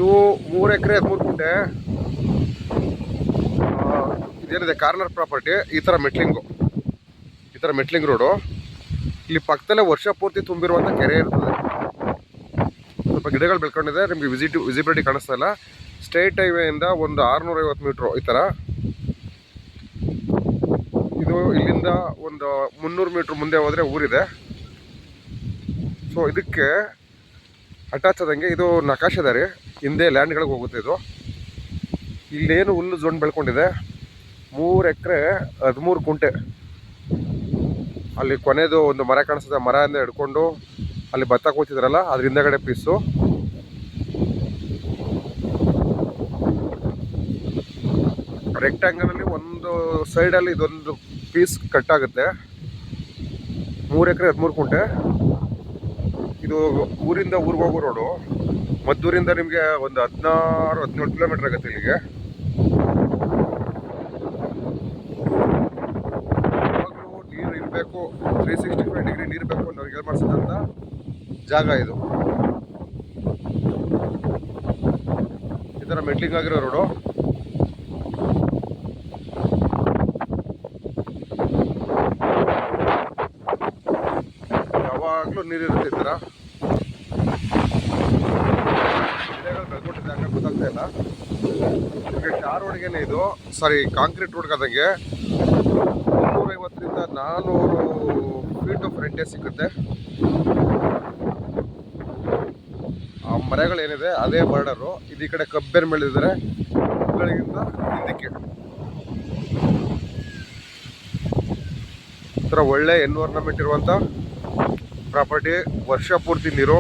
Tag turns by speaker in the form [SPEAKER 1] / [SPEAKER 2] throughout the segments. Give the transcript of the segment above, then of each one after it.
[SPEAKER 1] ಇದು 3 ಎಕರೆ 13 ಗುಂಟೆ. ಇದೇನಿದೆ corner property. ಈ ಥರ ಮೆಟ್ಲಿಂಗ್ ರೋಡು. ಇಲ್ಲಿ ಪಕ್ಕದಲ್ಲೇ ವರ್ಷ ಪೂರ್ತಿ ತುಂಬಿರುವಂಥ ಕೆರೆ ಇರ್ತದೆ. ಸ್ವಲ್ಪ ಗಿಡಗಳು ಬೆಳ್ಕೊಂಡಿದೆ, ನಿಮಗೆ ವಿಸಿಬಿಲಿಟಿ ಕಾಣಿಸ್ತಾ ಇಲ್ಲ. ಸ್ಟೇಟ್ ಹೈವೇಯಿಂದ ಒಂದು 650 ಮೀಟ್ರು ಈ ಥರ. ಇದು ಇಲ್ಲಿಂದ ಒಂದು 300 ಮೀಟ್ರ್ ಮುಂದೆ ಹೋದರೆ ಊರಿದೆ. ಸೊ ಇದಕ್ಕೆ ಅಟ್ಯಾಚ್ ಆದಂಗೆ ಇದು ನಕಾಶೆದಾರಿ ಹಿಂದೆ ಲ್ಯಾಂಡ್ಗಳಿಗೆ ಹೋಗುತ್ತೆ. ಇದು ಇಲ್ಲೇನು ಹುಲ್ಲು ಜೋನ್ ಬೆಳ್ಕೊಂಡಿದೆ. 3 ಎಕರೆ 13 ಗುಂಟೆ. ಅಲ್ಲಿ ಕೊನೆದು ಒಂದು ಮರ ಕಾಣಿಸ್ತದೆ. ಮರದಿಂದ ಹಿಡ್ಕೊಂಡು ಅಲ್ಲಿ ಭತ್ತ ಕೂತಿದ್ರಲ್ಲ ಅದ್ರ ಹಿಂದೆಗಡೆ ಪೀಸು. ರೆಕ್ಟ್ಯಾಂಗಲಲ್ಲಿ ಒಂದು ಸೈಡಲ್ಲಿ ಇದೊಂದು ಪೀಸ್ ಕಟ್ ಆಗುತ್ತೆ. 3 ಎಕರೆ 13 ಗುಂಟೆ. ಇದು ಊರಿಂದ ಊರಿಗೆ ಹೋಗೋ ರೋಡು. ಮದ್ದೂರಿಂದ ನಿಮಗೆ ಒಂದು 16-17 ಕಿಲೋಮೀಟರ್ ಆಗುತ್ತೆ ಇಲ್ಲಿಗೆ. ಯಾವಾಗಲೂ ನೀರು ಇರಬೇಕು, 365 ಡಿಗ್ರಿ ನೀರು ಬೇಕು ಅನ್ನೋರಿಗೆ ಏನು ಮಾಡಿಸಿದಂಥ ಜಾಗ ಇದು. ಈ ಥರ ಮೆಟ್ಲಿಂಗ್ ಆಗಿರೋ ರೋಡು. ಯಾವಾಗಲೂ ನೀರಿರುತ್ತೆ. ಈ ಥರ ಗಿಡಗಳು ಬೆಳ್ಕೊಂಡಿದ್ದೆ, ಹಂಗೆ ಗೊತ್ತಾಗ್ತಾ ಇಲ್ಲ. ನಿಮಗೆ ಟಾರ್ ರೋಡ್ಗೇನೆ ಇದು, ಕಾಂಕ್ರೀಟ್ ರೋಡ್ಗೆ ಆದಂಗೆ 350ರಿಂದ 400 ಫೀಟು ಫ್ರಂಟೇಜ್ ಸಿಗುತ್ತೆ. ಆ ಮರಗಳೇನಿದೆ ಅದೇ ಬಾರ್ಡರು. ಇದು ಈ ಕಡೆ ಕಬ್ಬೇನ ಬೆಳೆದಿದ್ದಾರೆ, ಅವುಗಳಿಗಿಂತ ಹಿಂದಕ್ಕೆ. ಈ ಥರ ಒಳ್ಳೆ ಎನ್ವೈರನ್ಮೆಂಟ್ ಇರುವಂಥ ಪ್ರಾಪರ್ಟಿ. ವರ್ಷ ಪೂರ್ತಿ ನೀರು.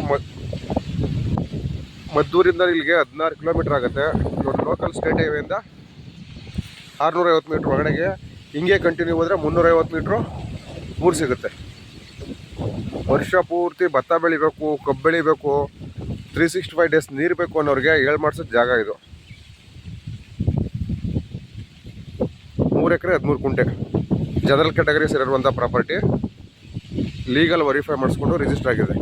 [SPEAKER 1] ಮದ್ದೂರಿಂದ ಇಲ್ಲಿಗೆ 16 ಕಿಲೋಮೀಟರ್ ಆಗುತ್ತೆ. ಇದೊಂದು ಲೋಕಲ್ ಸ್ಟೇಟ್ ಹೈವೇಯಿಂದ 650 ಮೀಟ್ರ್ ಒಳಗಡೆಗೆ. ಹಿಂಗೆ ಕಂಟಿನ್ಯೂ ಹೋದರೆ 350 ಮೀಟ್ರು ಊರು ಸಿಗುತ್ತೆ. ವರ್ಷ ಪೂರ್ತಿ ಭತ್ತ ಬೆಳಿಬೇಕು, ಕಬ್ಬು ಬೆಳಿಬೇಕು, 365 ಡೇಸ್ ನೀರು ಬೇಕು ಅನ್ನೋರಿಗೆ ಮಾಡಿಸೋದು ಜಾಗ ಇದು. 3 ಎಕರೆ 13 ಗುಂಟೆ. ಜನರಲ್ ಕ್ಯಾಟಗರಿ ಸೇರಿರುವಂಥ ಪ್ರಾಪರ್ಟಿ. ಲೀಗಲ್ ವೆರಿಫೈ ಮಾಡಿಸ್ಕೊಂಡು ರಿಜಿಸ್ಟರ್ ಆಗಿದೆ.